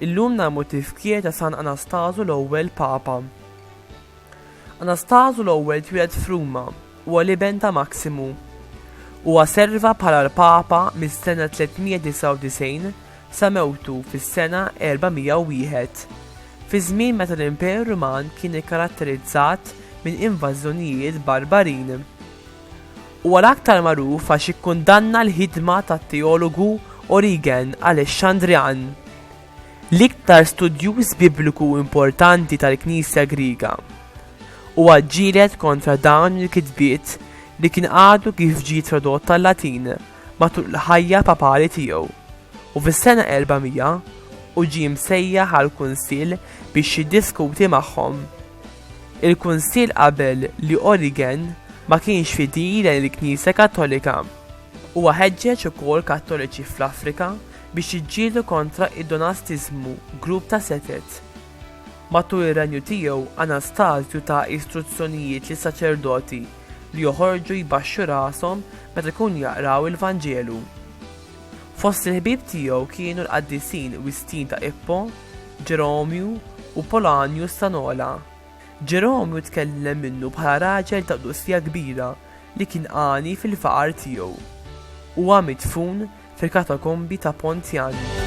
Illum nagħmlu tifkier ta' San Anastażu l-ewwel Papa. Anastażu l-ewwel twieled f'Ruma huwa liben ta' Maximu. Huwa serva bħala l-Papa mis-sena 399 sa mewtu fis-sena 401, fi żmien meta l-Imperu Ruman kien ikkaratterizzat minn invażjonijiet barbarin. Huwa l-aktar magħruf għax ikkundanna l-ħidma tat-teologu Origen Alexandrian, l-iktar studjuż Bibliku importanti tal-Knisja Griega. Huwa ġġieled kontra dawn il-kitbiet li kien għadu kif ġie tradott tal-Latin matul il-ħajja papali tiegħu, u fis-sena 400 ġie msejjaħ għall-Kunsill biex jiddiskuti magħhom. Il-Kunsill qabel li Origen ma kienx fidil il-Knisja Kattolika. Huwa ħeġġeġ ukoll Kattoliċi fl-Afrika biex jiġġieldu kontra id-Donastiżmu, grupp ta' setet. Matul ir-renju tiegħu Anastasju ta' istruzzjonijiet lis saċerdoti li joħorġu jbaxxu rashom meta jkunu jaqraw il-Vanġelu. Fost il-ħbieb tiegħu kienu l-qaddisin Wistin ta' Ippo, Ġeromju u Polanius ta' Nola. Ġeromju tkellem minnu bħala raġel ta' qdusija kbira li kien qani fil-faqar tiegħu. Huwa midfun fil-katakombi ta' Pontian.